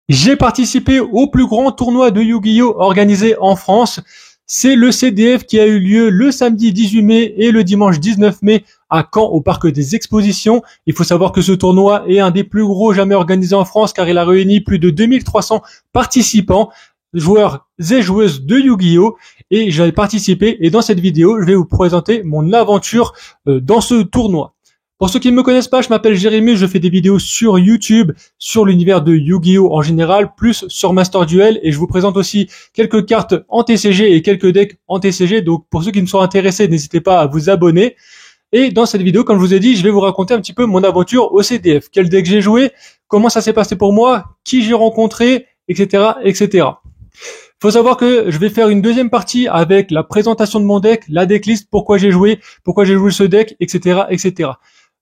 J'ai participé au plus grand tournoi de Yu-Gi-Oh organisé en France. C'est le CDF qui a eu lieu le samedi 18 mai et le dimanche 19 mai à Caen au parc des expositions. Il faut savoir que ce tournoi est un des plus gros jamais organisés en France car il a réuni plus de 2300 participants, joueurs et joueuses de Yu-Gi-Oh! Et j'avais participé et dans cette vidéo, je vais vous présenter mon aventure dans ce tournoi. Pour ceux qui ne me connaissent pas, je m'appelle Jérémy, je fais des vidéos sur YouTube, sur l'univers de Yu-Gi-Oh! En général, plus sur Master Duel, et je vous présente aussi quelques cartes en TCG et quelques decks en TCG, donc pour ceux qui me sont intéressés, n'hésitez pas à vous abonner. Et dans cette vidéo, comme je vous ai dit, je vais vous raconter un petit peu mon aventure au CDF, quel deck j'ai joué, comment ça s'est passé pour moi, qui j'ai rencontré, etc., etc. Faut savoir que je vais faire une deuxième partie avec la présentation de mon deck, la decklist, pourquoi j'ai joué ce deck, etc., etc.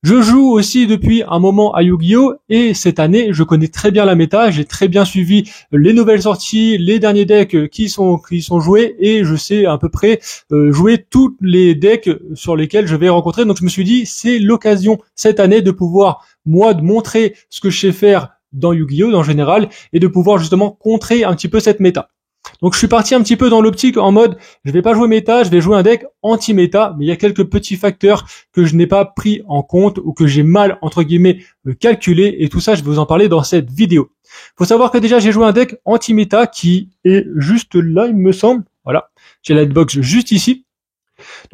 Je joue aussi depuis un moment à Yu-Gi-Oh! Et cette année, je connais très bien la méta, j'ai très bien suivi les nouvelles sorties, les derniers decks qui sont joués, et je sais à peu près jouer tous les decks sur lesquels je vais rencontrer. Donc je me suis dit, c'est l'occasion cette année de pouvoir, moi, de montrer ce que je sais faire dans Yu-Gi-Oh! En général, et de pouvoir justement contrer un petit peu cette méta. Donc je suis parti un petit peu dans l'optique en mode je vais pas jouer méta, je vais jouer un deck anti-méta, mais il y a quelques petits facteurs que je n'ai pas pris en compte ou que j'ai mal entre guillemets calculé, et tout ça je vais vous en parler dans cette vidéo. Faut savoir que déjà j'ai joué un deck anti-méta qui est juste là il me semble, voilà, j'ai la box juste ici.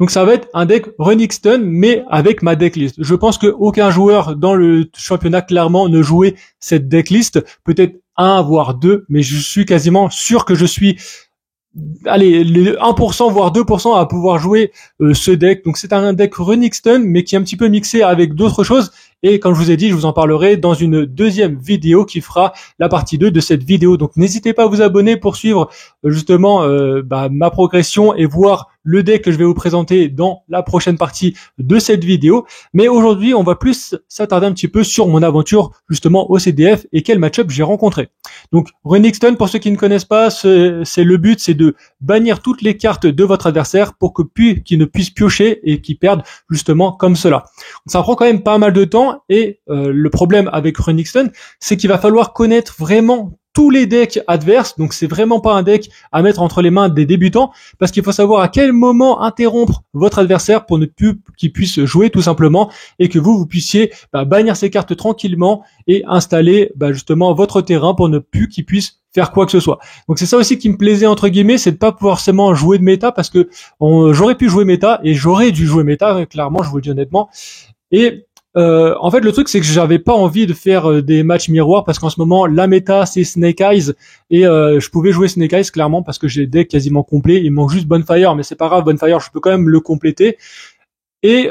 Donc ça va être un deck Runixton mais avec ma decklist. Je pense que aucun joueur dans le championnat clairement ne jouait cette decklist, peut-être un voire deux, mais je suis quasiment sûr que je suis les 1% voire 2% à pouvoir jouer ce deck. Donc c'est un deck Runixton mais qui est un petit peu mixé avec d'autres choses, et comme je vous ai dit, je vous en parlerai dans une deuxième vidéo qui fera la partie 2 de cette vidéo. Donc n'hésitez pas à vous abonner pour suivre justement ma progression et voir le deck que je vais vous présenter dans la prochaine partie de cette vidéo. Mais aujourd'hui, on va plus s'attarder un petit peu sur mon aventure justement au CDF et quel match-up j'ai rencontré. Donc Runixton, pour ceux qui ne connaissent pas, c'est le but, c'est de bannir toutes les cartes de votre adversaire pour qu'il ne puisse piocher et qu'il perde justement comme cela. Ça prend quand même pas mal de temps, et le problème avec Runixton, c'est qu'il va falloir connaître vraiment tous les decks adverses. Donc c'est vraiment pas un deck à mettre entre les mains des débutants, parce qu'il faut savoir à quel moment interrompre votre adversaire pour ne plus qu'il puisse jouer tout simplement, et que vous puissiez bannir ces cartes tranquillement et installer justement votre terrain pour ne plus qu'il puisse faire quoi que ce soit. Donc c'est ça aussi qui me plaisait entre guillemets, c'est de pas forcément jouer de méta, parce que j'aurais pu jouer méta et j'aurais dû jouer méta, clairement, je vous le dis honnêtement. Et en fait le truc c'est que j'avais pas envie de faire des matchs miroirs, parce qu'en ce moment la méta c'est Snake Eyes, et je pouvais jouer Snake Eyes clairement parce que j'ai le deck quasiment complet, il manque juste Bonfire, mais c'est pas grave, Bonfire je peux quand même le compléter. Et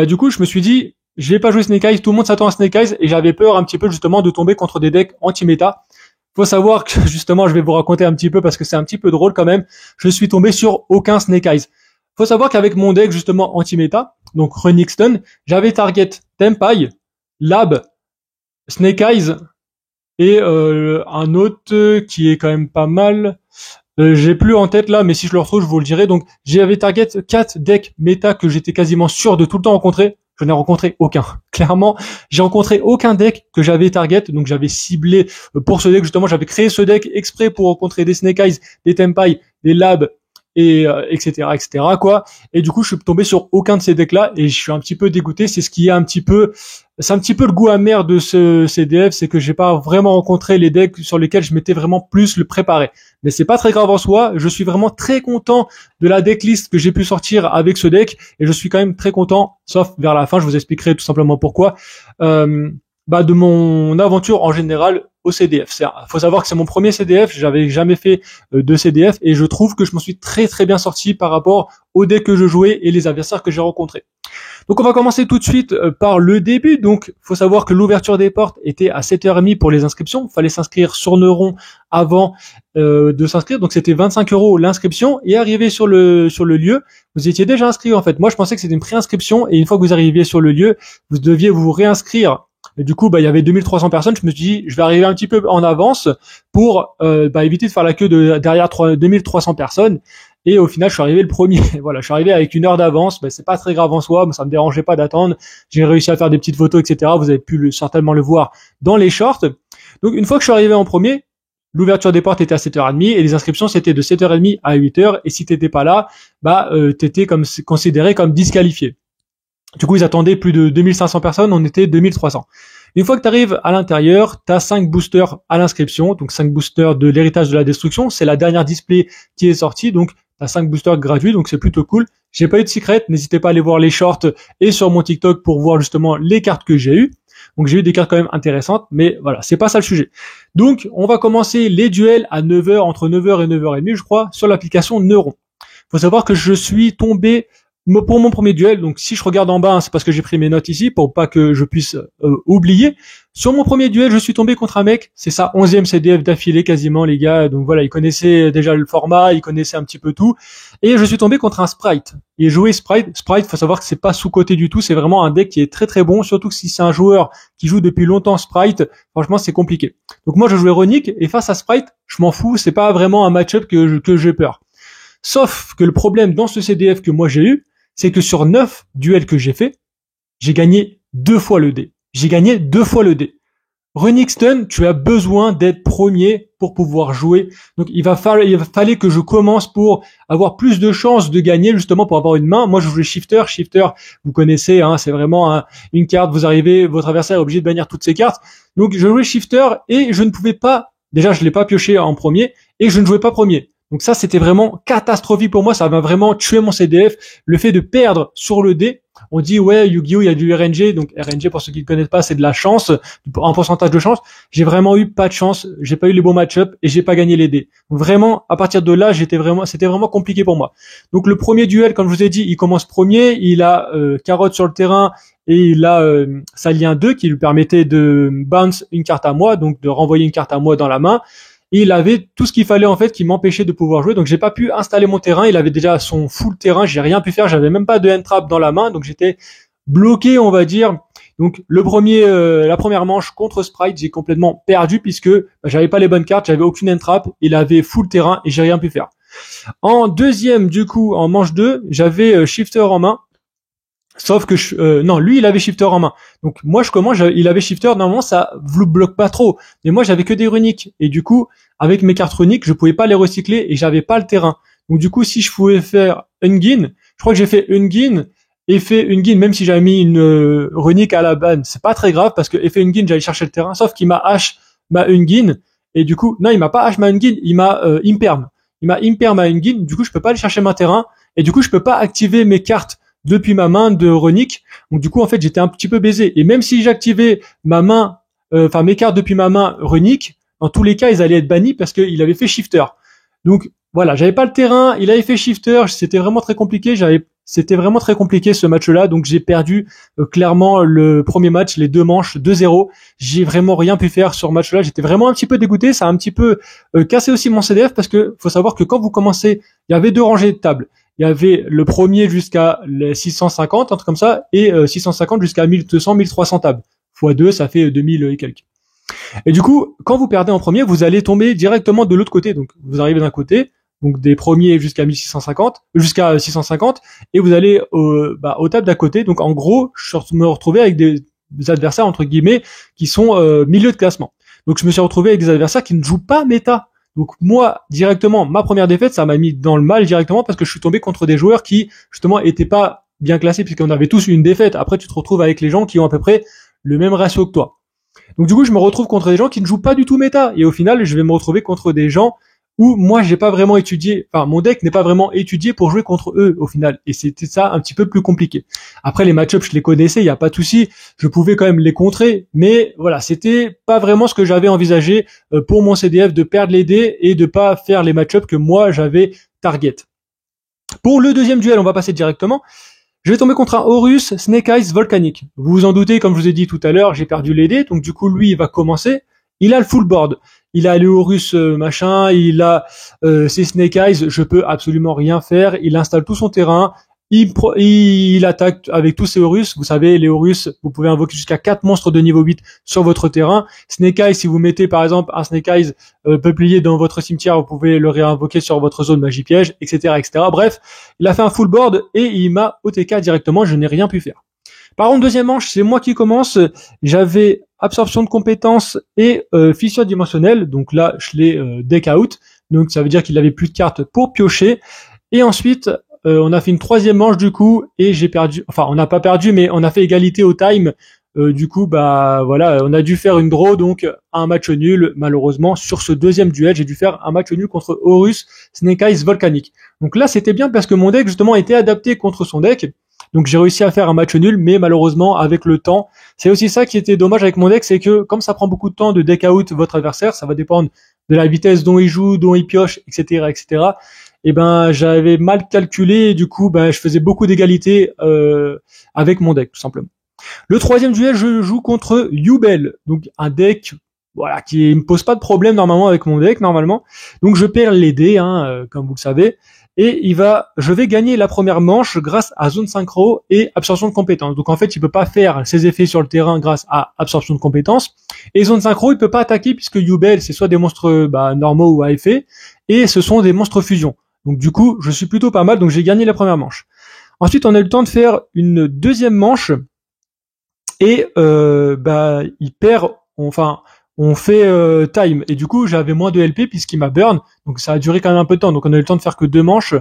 du coup je me suis dit je vais pas jouer Snake Eyes, tout le monde s'attend à Snake Eyes, et j'avais peur un petit peu justement de tomber contre des decks anti-méta. Faut savoir que justement je vais vous raconter un petit peu parce que c'est un petit peu drôle quand même, je suis tombé sur aucun Snake Eyes. Faut savoir qu'avec mon deck justement anti-méta, donc Runixton, j'avais target Tempai, Lab, Snake Eyes et un autre qui est quand même pas mal. J'ai plus en tête là, mais si je le retrouve, je vous le dirai. Donc j'avais target 4 decks méta que j'étais quasiment sûr de tout le temps rencontrer. Je n'ai rencontré aucun. Clairement, j'ai rencontré aucun deck que j'avais target. Donc j'avais ciblé pour ce deck justement. J'avais créé ce deck exprès pour rencontrer des Snake Eyes, des Tempai, des Lab, et etc quoi. Et du coup je suis tombé sur aucun de ces decks là, et je suis un petit peu dégoûté. C'est un petit peu le goût amer de ce CDF, c'est que j'ai pas vraiment rencontré les decks sur lesquels je m'étais vraiment plus le préparé. Mais c'est pas très grave en soi, je suis vraiment très content de la decklist que j'ai pu sortir avec ce deck, et je suis quand même très content, sauf vers la fin, je vous expliquerai tout simplement pourquoi, de mon aventure en général au CDF. Faut savoir que c'est mon premier CDF, j'avais jamais fait de CDF, et je trouve que je m'en suis très très bien sorti par rapport aux decks que je jouais et les adversaires que j'ai rencontrés. Donc on va commencer tout de suite par le début. Donc faut savoir que l'ouverture des portes était à 7h30 pour les inscriptions, fallait s'inscrire sur Neuron avant de s'inscrire, donc c'était 25 € l'inscription, et arrivé sur le lieu, vous étiez déjà inscrit en fait. Moi je pensais que c'était une préinscription, et une fois que vous arriviez sur le lieu, vous deviez vous réinscrire. Et du coup, il y avait 2300 personnes. Je me suis dit, je vais arriver un petit peu en avance pour éviter de faire la queue derrière 2300 personnes. Et au final, je suis arrivé le premier. Voilà, je suis arrivé avec 1 heure d'avance. C'est pas très grave en soi, mais ça me dérangeait pas d'attendre. J'ai réussi à faire des petites photos, etc. Vous avez pu certainement le voir dans les shorts. Donc, une fois que je suis arrivé en premier, l'ouverture des portes était à 7h30 et les inscriptions c'était de 7h30 à 8h et si t'étais pas là, t'étais considéré comme disqualifié. Du coup, ils attendaient plus de 2500 personnes, on était 2300. Une fois que tu arrives à l'intérieur, tu as 5 boosters à l'inscription, donc 5 boosters de l'héritage de la destruction, c'est la dernière display qui est sortie, donc tu as 5 boosters gratuits, donc c'est plutôt cool. J'ai pas eu de secret, n'hésitez pas à aller voir les shorts et sur mon TikTok pour voir justement les cartes que j'ai eues. Donc j'ai eu des cartes quand même intéressantes, mais voilà, c'est pas ça le sujet. Donc on va commencer les duels à 9h, entre 9h et 9h30 je crois, sur l'application Neuron. Faut savoir que je suis tombé pour mon premier duel, donc si je regarde en bas, c'est parce que j'ai pris mes notes ici pour pas que je puisse oublier. Sur mon premier duel, je suis tombé contre un mec, c'est sa 11e CDF d'affilée quasiment les gars, donc voilà, il connaissait déjà le format, il connaissait un petit peu tout, et je suis tombé contre un Sprite. Il jouait Sprite, faut savoir que c'est pas sous-coté du tout, c'est vraiment un deck qui est très très bon, surtout que si c'est un joueur qui joue depuis longtemps Sprite, franchement c'est compliqué. Donc moi je jouais Runic, et face à Sprite, je m'en fous, c'est pas vraiment un match-up que j'ai peur. Sauf que le problème dans ce CDF que moi j'ai eu, c'est que sur 9 duels que j'ai fait, j'ai gagné 2 fois le dé. J'ai gagné 2 fois le dé. Runic Stun, tu as besoin d'être premier pour pouvoir jouer. Donc il fallait que je commence pour avoir plus de chances de gagner, justement pour avoir une main. Moi je jouais Shifter. Shifter, vous connaissez, hein, c'est vraiment une carte, vous arrivez, votre adversaire est obligé de bannir toutes ses cartes. Donc je jouais Shifter et je ne pouvais pas, déjà je l'ai pas pioché en premier et je ne jouais pas premier. Donc ça, c'était vraiment catastrophique pour moi. Ça m'a vraiment tué mon CDF. Le fait de perdre sur le dé. On dit, ouais, Yu-Gi-Oh, il y a du RNG. Donc RNG, pour ceux qui ne connaissent pas, c'est de la chance, un pourcentage de chance. J'ai vraiment eu pas de chance. J'ai pas eu les bons match-ups et j'ai pas gagné les dés. Donc vraiment, à partir de là, c'était vraiment compliqué pour moi. Donc le premier duel, comme je vous ai dit, il commence premier. Il a carotte sur le terrain et il a sa lien 2 qui lui permettait de bounce une carte à moi, donc de renvoyer une carte à moi dans la main. Et il avait tout ce qu'il fallait en fait qui m'empêchait de pouvoir jouer, donc j'ai pas pu installer mon terrain. Il avait déjà son full terrain, j'ai rien pu faire, j'avais même pas de hand trap dans la main, donc j'étais bloqué on va dire. Donc la première manche contre Sprite, j'ai complètement perdu puisque j'avais pas les bonnes cartes, j'avais aucune hand trap, il avait full terrain et j'ai rien pu faire. En deuxième du coup, en manche 2, j'avais Shifter en main. Sauf que non, lui il avait Shifter en main. Donc moi je commence, il avait Shifter, normalement ça vous bloque pas trop. Mais moi j'avais que des runiques et du coup avec mes cartes runiques je pouvais pas les recycler et j'avais pas le terrain. Donc du coup si je pouvais faire Ungin, je crois que j'ai fait Ungin et fait Ungin même si j'avais mis une runique à la banne, c'est pas très grave parce que effet Ungin j'allais chercher le terrain. Sauf qu'il m'a hash ma Ungin et du coup non il m'a pas hash ma Ungin, il m'a imperm. Il m'a imperm ma Ungin, du coup je peux pas aller chercher mon terrain et du coup je peux pas activer mes cartes depuis ma main de Runic. Donc du coup en fait j'étais un petit peu baisé et même si j'activais ma main mes cartes depuis ma main Runic, dans tous les cas ils allaient être bannis parce qu'il avait fait Shifter. Donc voilà, j'avais pas le terrain, il avait fait Shifter, c'était vraiment très compliqué, c'était vraiment très compliqué ce match-là, donc j'ai perdu clairement le premier match, les 2 manches 2-0. J'ai vraiment rien pu faire sur ce match-là, j'étais vraiment un petit peu dégoûté, ça a un petit peu cassé aussi mon CDF parce que faut savoir que quand vous commencez, il y avait 2 rangées de tables. Il y avait le premier jusqu'à les 650, un truc comme ça, et 650 jusqu'à 1200, 1300 tables. Fois 2, ça fait 2000 et quelques. Et du coup, quand vous perdez en premier, vous allez tomber directement de l'autre côté. Donc, vous arrivez d'un côté, donc des premiers jusqu'à 1650, jusqu'à 650, et vous allez aux tables d'à côté. Donc, en gros, je me retrouvais avec des adversaires, entre guillemets, qui sont milieu de classement. Donc, je me suis retrouvé avec des adversaires qui ne jouent pas méta. Donc moi, directement, ma première défaite, ça m'a mis dans le mal directement parce que je suis tombé contre des joueurs qui, justement, étaient pas bien classés puisqu'on avait tous une défaite. Après, tu te retrouves avec les gens qui ont à peu près le même ratio que toi. Donc du coup, je me retrouve contre des gens qui ne jouent pas du tout méta. Et au final, je vais me retrouver contre des gens où moi, j'ai pas vraiment étudié, enfin, mon deck n'est pas vraiment étudié pour jouer contre eux, au final. Et c'était ça un petit peu plus compliqué. Après, les match-ups, je les connaissais, il y a pas de souci. Je pouvais quand même les contrer. Mais voilà, c'était pas vraiment ce que j'avais envisagé pour mon CDF, de perdre les dés et de pas faire les match-ups que moi, j'avais target. Pour le deuxième duel, on va passer directement. Je vais tomber contre un Horus Snake Eyes Volcanic. Vous vous en doutez, comme je vous ai dit tout à l'heure, j'ai perdu les dés. Donc du coup, lui, il va commencer. Il a le full board. Il a le Horus machin, il a ses Snake Eyes, je peux absolument rien faire. Il installe tout son terrain, il attaque avec tous ses Horus. Vous savez, les Horus, vous pouvez invoquer jusqu'à 4 monstres de niveau 8 sur votre terrain. Snake Eyes, si vous mettez par exemple un Snake Eyes peuplier dans votre cimetière, vous pouvez le réinvoquer sur votre zone magie piège, etc., etc. Bref, il a fait un full board et il m'a OTK directement, je n'ai rien pu faire. Par contre, deuxième manche, c'est moi qui commence. J'avais absorption de compétences et fissure dimensionnelle. Donc là, je l'ai deck out. Donc ça veut dire qu'il avait plus de cartes pour piocher. Et ensuite, on a fait une troisième manche du coup et j'ai perdu. Enfin, on n'a pas perdu, mais on a fait égalité au time. Du coup, bah voilà, on a dû faire une draw, donc un match nul. Malheureusement, sur ce deuxième duel, j'ai dû faire un match nul contre Horus Snake Eyes Volcanic. Donc là, c'était bien parce que mon deck justement était adapté contre son deck. Donc j'ai réussi à faire un match nul, mais malheureusement avec le temps, c'est aussi ça qui était dommage avec mon deck, c'est que comme ça prend beaucoup de temps de deck out votre adversaire, ça va dépendre de la vitesse dont il joue, dont il pioche, etc., etc. Et ben j'avais mal calculé et du coup ben je faisais beaucoup d'égalité avec mon deck tout simplement. Le troisième duel, je joue contre Yubel, donc un deck voilà qui me pose pas de problème normalement avec mon deck normalement. Donc je perds les dés, comme vous le savez, et je vais gagner la première manche grâce à zone synchro et absorption de compétences. Donc en fait, il peut pas faire ses effets sur le terrain grâce à absorption de compétences. Et zone synchro, il peut pas attaquer puisque Yubel c'est soit des monstres normaux ou à effet, et ce sont des monstres fusion. Donc du coup, je suis plutôt pas mal. Donc j'ai gagné la première manche. Ensuite, on a eu le temps de faire une deuxième manche. Et il perd, enfin on fait time et du coup j'avais moins de LP puisqu'il m'a burn, donc ça a duré quand même un peu de temps, donc on a eu le temps de faire que 2 manches,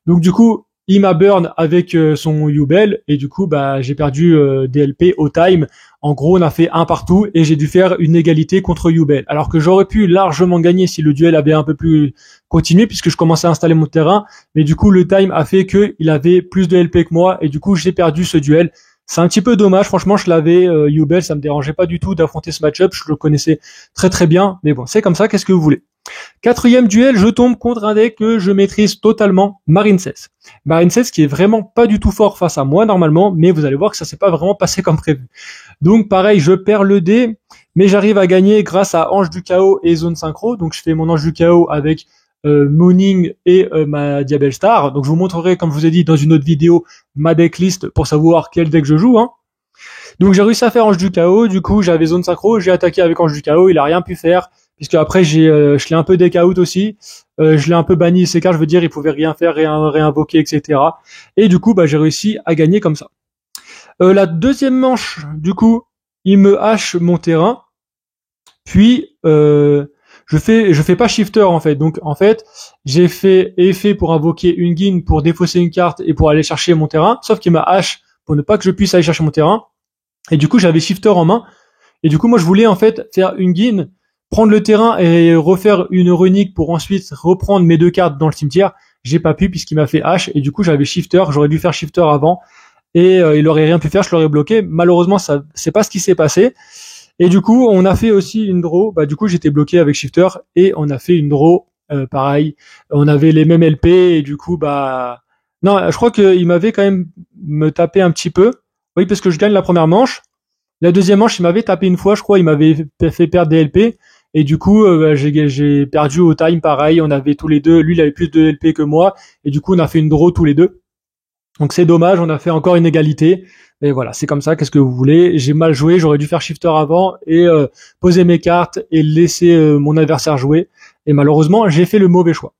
donc du coup il m'a burn avec son Yubel et du coup j'ai perdu des LP au time. En gros on a fait un partout et j'ai dû faire une égalité contre Yubel, alors que j'aurais pu largement gagner si le duel avait un peu plus continué puisque je commençais à installer mon terrain, mais du coup le time a fait que il avait plus de LP que moi et du coup j'ai perdu ce duel. C'est un petit peu dommage, franchement, je l'avais, Yubel, ça me dérangeait pas du tout d'affronter ce match-up, je le connaissais très très bien, mais bon, c'est comme ça, qu'est-ce que vous voulez. Quatrième duel, je tombe contre un deck que je maîtrise totalement, Marincess. Marincess qui est vraiment pas du tout fort face à moi normalement, mais vous allez voir que ça s'est pas vraiment passé comme prévu. Donc pareil, je perds le dé, mais j'arrive à gagner grâce à Ange du Chaos et Zone Synchro, donc je fais mon Ange du Chaos avec Mooning et ma Diabel Star. Donc je vous montrerai, comme je vous ai dit dans une autre vidéo, ma decklist pour savoir quel deck je joue. Donc j'ai réussi à faire Ange du Chaos, du coup j'avais Zone Synchro, j'ai attaqué avec Ange du Chaos, il a rien pu faire, puisque après je l'ai un peu deck out aussi, je l'ai un peu banni ses cartes, je veux dire il pouvait rien faire, réinvoquer, etc. Et du coup j'ai réussi à gagner comme ça. La deuxième manche, du coup, il me hache mon terrain, puis je fais pas shifter en fait. Donc en fait, j'ai fait effet pour invoquer une guine pour défausser une carte et pour aller chercher mon terrain, sauf qu'il m'a hache pour ne pas que je puisse aller chercher mon terrain. Et du coup, j'avais shifter en main. Et du coup, moi je voulais en fait faire une guine, prendre le terrain et refaire une runique pour ensuite reprendre mes 2 cartes dans le cimetière. J'ai pas pu puisqu'il m'a fait hache et du coup, j'avais shifter, j'aurais dû faire shifter avant et il aurait rien pu faire, je l'aurais bloqué. Malheureusement, ça c'est pas ce qui s'est passé. Et du coup, on a fait aussi une draw. Du coup, j'étais bloqué avec Shifter et on a fait une draw. Pareil, on avait les mêmes LP et du coup, non, je crois qu'il m'avait quand même me tapé un petit peu. Oui, parce que je gagne la première manche. La deuxième manche, il m'avait tapé une fois, je crois. Il m'avait fait perdre des LP et du coup, j'ai perdu au time. Pareil, on avait tous les deux. Lui, il avait plus de LP que moi et du coup, on a fait une draw tous les deux. Donc c'est dommage, on a fait encore une égalité. Et voilà, c'est comme ça, qu'est-ce que vous voulez. J'ai mal joué, j'aurais dû faire shifter avant et poser mes cartes et laisser mon adversaire jouer. Et malheureusement, j'ai fait le mauvais choix.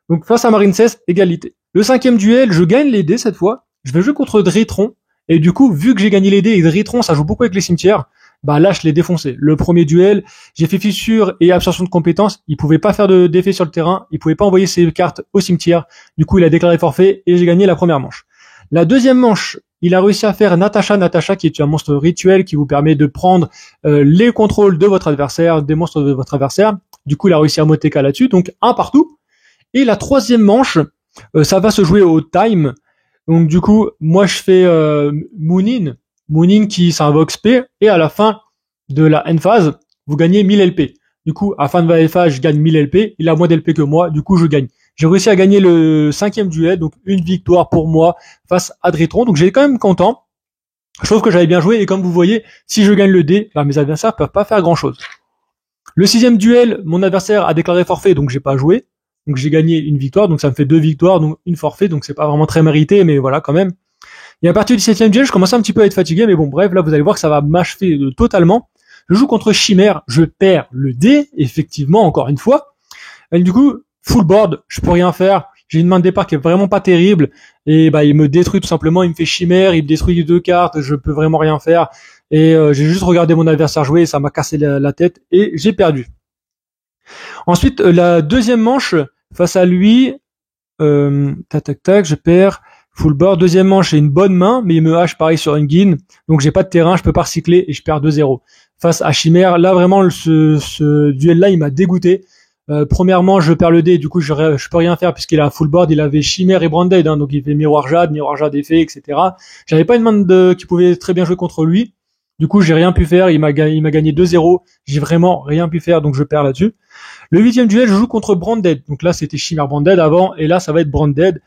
Donc face à Marincess, égalité. Le 5e duel, je gagne les dés cette fois. Je vais jouer contre Dritron. Et du coup, vu que j'ai gagné les dés et Dritron, ça joue beaucoup avec les cimetières, là je l'ai défoncé. Le premier duel, j'ai fait fissure et absorption de compétences. Il pouvait pas faire d'effet sur le terrain. Il pouvait pas envoyer ses cartes au cimetière. Du coup, il a déclaré forfait et j'ai gagné la première manche. La deuxième manche, il a réussi à faire Natasha qui est un monstre rituel qui vous permet de prendre les contrôles de votre adversaire, des monstres de votre adversaire. Du coup, il a réussi à Moteka là-dessus, donc un partout. Et la troisième manche, ça va se jouer au time. Donc du coup, moi je fais Moonin qui s'invoque SP, et à la fin de la end phase, vous gagnez 1000 LP. Du coup, à la fin de la phase, je gagne 1000 LP, il a moins d'LP que moi, du coup je gagne. J'ai réussi à gagner le 5e duel, donc une victoire pour moi face à Dritron, donc j'ai quand même content. Je trouve que j'avais bien joué, et comme vous voyez, si je gagne le dé, mes adversaires peuvent pas faire grand chose. Le 6e duel, mon adversaire a déclaré forfait, donc j'ai pas joué. Donc j'ai gagné une victoire, donc ça me fait 2 victoires, donc une forfait, donc c'est pas vraiment très mérité, mais voilà quand même. Et à partir du 7e duel, je commençais un petit peu à être fatigué, mais bon bref, là vous allez voir que ça va m'achever totalement. Je joue contre Chimère, je perds le dé, effectivement, encore une fois. Et du coup, full board, je peux rien faire. J'ai une main de départ qui est vraiment pas terrible, et il me détruit tout simplement, il me fait Chimère, il me détruit 2 cartes, je peux vraiment rien faire. Et j'ai juste regardé mon adversaire jouer et ça m'a cassé la tête et j'ai perdu. Ensuite, la deuxième manche, face à lui, tac, je perds. Full board. Deuxième manche, j'ai une bonne main, mais il me hache pareil sur une guine. Donc j'ai pas de terrain, je peux pas recycler et je perds 2-0. Face à Chimère, là vraiment, ce duel-là, il m'a dégoûté. Premièrement, je perds le dé, du coup je peux rien faire puisqu'il a full board, il avait Chimère et Branded, hein, donc il fait Miroir Jade est fait, etc. J'avais pas une main qui pouvait très bien jouer contre lui. Du coup, j'ai rien pu faire, il m'a gagné 2-0. J'ai vraiment rien pu faire, donc je perds là-dessus. Le 8e duel, je joue contre Branded. Donc là, c'était Chimère Branded avant, et là, ça va être Branded.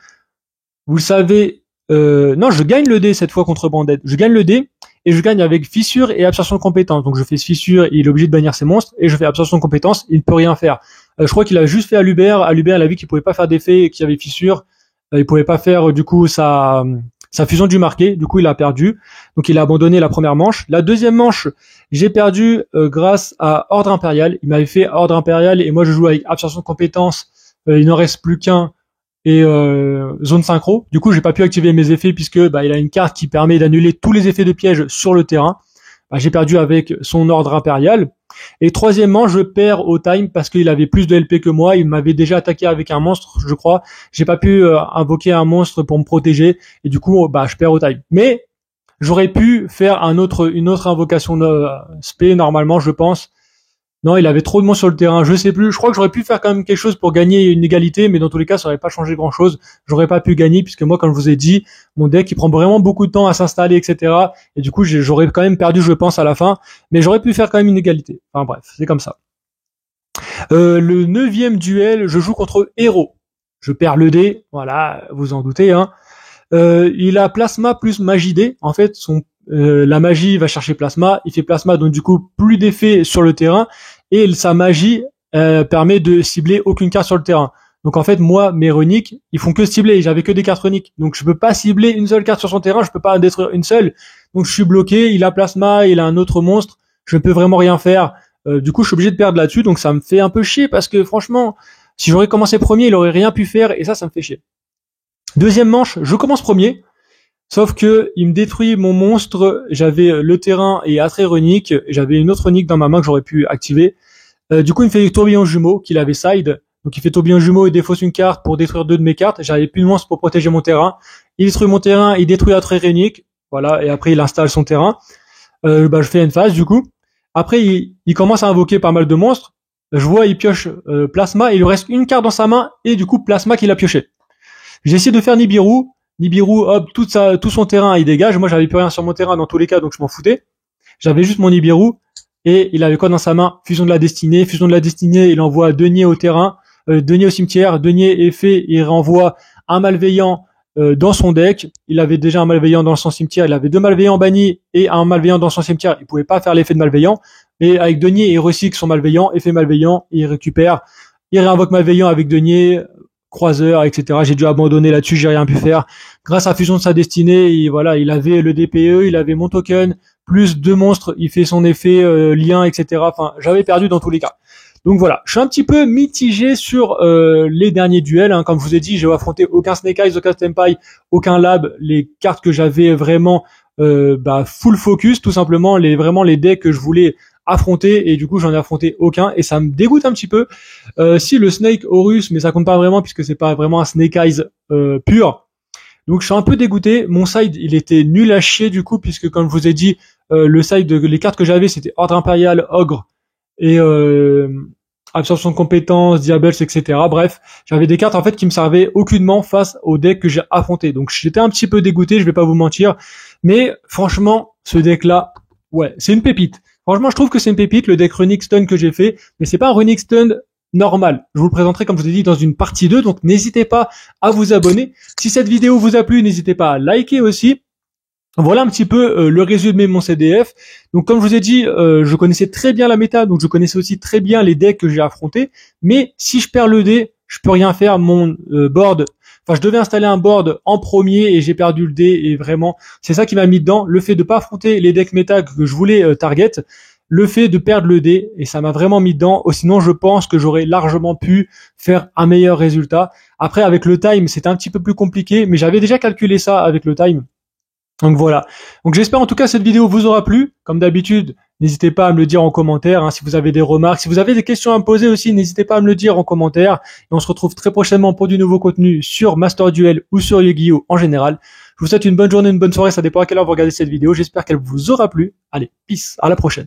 Vous le savez, non, je gagne le dé cette fois contre Branded. Je gagne le dé et je gagne avec fissure et absorption de compétences. Donc je fais fissure, il est obligé de bannir ses monstres, et je fais absorption de compétences, il ne peut rien faire. Je crois qu'il a juste fait à Lubert. À Lubert, il a vu qu'il pouvait pas faire d'effet et qu'il y avait fissure. Il pouvait pas faire du coup sa fusion du marqué. Du coup, il a perdu. Donc il a abandonné la première manche. La deuxième manche, j'ai perdu grâce à Ordre Impérial. Il m'avait fait Ordre Impérial et moi je joue avec absorption de compétences. Il n'en reste plus qu'un. Et zone synchro. Du coup, j'ai pas pu activer mes effets puisque il a une carte qui permet d'annuler tous les effets de piège sur le terrain. J'ai perdu avec son ordre impérial. Et troisièmement, je perds au time parce qu'il avait plus de LP que moi. Il m'avait déjà attaqué avec un monstre, je crois. J'ai pas pu invoquer un monstre pour me protéger et du coup, je perds au time. Mais j'aurais pu faire une autre invocation spé normalement, je pense. Non, il avait trop de monde sur le terrain, je sais plus. Je crois que j'aurais pu faire quand même quelque chose pour gagner une égalité, mais dans tous les cas, ça aurait pas changé grand chose. J'aurais pas pu gagner puisque moi, comme je vous ai dit, mon deck, il prend vraiment beaucoup de temps à s'installer, etc. Et du coup, j'aurais quand même perdu, je pense, à la fin. Mais j'aurais pu faire quand même une égalité. Enfin bref, c'est comme ça. Le 9e duel, je joue contre Hero. Je perds le dé, voilà, vous en doutez, hein. Il a Plasma plus Magie D. En fait, la magie va chercher Plasma, il fait Plasma, donc du coup, plus d'effets sur le terrain. Et sa magie permet de cibler aucune carte sur le terrain. Donc en fait, moi, mes runiques, ils font que cibler. J'avais que des cartes runiques. Donc je peux pas cibler une seule carte sur son terrain, je peux pas en détruire une seule. Donc je suis bloqué, il a Plasma, il a un autre monstre, je ne peux vraiment rien faire. Du coup, je suis obligé de perdre là-dessus, donc ça me fait un peu chier parce que franchement, si j'aurais commencé premier, il aurait rien pu faire et ça me fait chier. Deuxième manche, je commence premier. Sauf que il me détruit mon monstre, j'avais le terrain et attrait runique, j'avais une autre runique dans ma main que j'aurais pu activer. Du coup, il me fait tourbillon jumeau qu'il avait side. Donc il fait tourbillon jumeau et défausse une carte pour détruire 2 de mes cartes. J'avais plus de monstre pour protéger mon terrain. Il détruit mon terrain, il détruit attrait runique. Voilà, et après il installe son terrain. Je fais une phase du coup. Après il commence à invoquer pas mal de monstres. Je vois il pioche Plasma, il lui reste une carte dans sa main et du coup Plasma qu'il a pioché. J'ai essayé de faire Nibiru, hop, tout son terrain, il dégage. Moi, j'avais plus rien sur mon terrain dans tous les cas, donc je m'en foutais. J'avais juste mon Nibiru. Et il avait quoi dans sa main? Fusion de la destinée. Fusion de la destinée, il envoie Denier au terrain, Denier au cimetière. Denier est fait, il renvoie un malveillant dans son deck. Il avait déjà un malveillant dans son cimetière. Il avait 2 malveillants bannis et un malveillant dans son cimetière. Il pouvait pas faire l'effet de malveillant. Mais avec Denier, il recycle son malveillant, effet malveillant, il récupère. Il réinvoque malveillant avec Denier, croiseur, etc. J'ai dû abandonner là-dessus, j'ai rien pu faire. Grâce à fusion de sa destinée, il avait le DPE, il avait mon token, plus 2 monstres, il fait son effet lien, etc. Enfin, j'avais perdu dans tous les cas. Donc voilà, je suis un petit peu mitigé sur les derniers duels. Hein. Comme je vous ai dit, j'ai affronté aucun Snake Eyes, aucun Senpai, aucun Lab. Les cartes que j'avais vraiment full focus, tout simplement, vraiment les decks que je voulais affronter, et du coup j'en ai affronté aucun et ça me dégoûte un petit peu. Si le Snake Horus, mais ça compte pas vraiment puisque c'est pas vraiment un Snake Eyes pur. Donc je suis un peu dégoûté. Mon side il était nul à chier du coup puisque comme je vous ai dit le side les cartes que j'avais c'était Ordre Impérial, Ogre et absorption de compétences, Diables, etc. Bref, j'avais des cartes en fait qui me servaient aucunement face au deck que j'ai affronté. Donc j'étais un petit peu dégoûté, je vais pas vous mentir, mais franchement ce deck là, ouais, c'est une pépite. Franchement, je trouve que c'est une pépite, le deck Runic Stun que j'ai fait, mais c'est pas un Runic Stun normal. Je vous le présenterai, comme je vous ai dit, dans une partie 2, donc n'hésitez pas à vous abonner. Si cette vidéo vous a plu, n'hésitez pas à liker aussi. Voilà un petit peu le résumé de mon CDF. Donc comme je vous ai dit, je connaissais très bien la méta, donc je connaissais aussi très bien les decks que j'ai affrontés, mais si je perds le dé, je peux rien faire, mon board... Enfin, je devais installer un board en premier et j'ai perdu le dé et vraiment, c'est ça qui m'a mis dedans. Le fait de pas affronter les decks méta que je voulais target, le fait de perdre le dé et ça m'a vraiment mis dedans. Sinon, je pense que j'aurais largement pu faire un meilleur résultat. Après, avec le time, c'était un petit peu plus compliqué, mais j'avais déjà calculé ça avec le time. Donc voilà. Donc j'espère en tout cas que cette vidéo vous aura plu. Comme d'habitude, n'hésitez pas à me le dire en commentaire. Hein, si vous avez des remarques, si vous avez des questions à me poser aussi, n'hésitez pas à me le dire en commentaire. Et on se retrouve très prochainement pour du nouveau contenu sur Master Duel ou sur Yu-Gi-Oh en général. Je vous souhaite une bonne journée, une bonne soirée. Ça dépend à quelle heure vous regardez cette vidéo. J'espère qu'elle vous aura plu. Allez, peace. À la prochaine.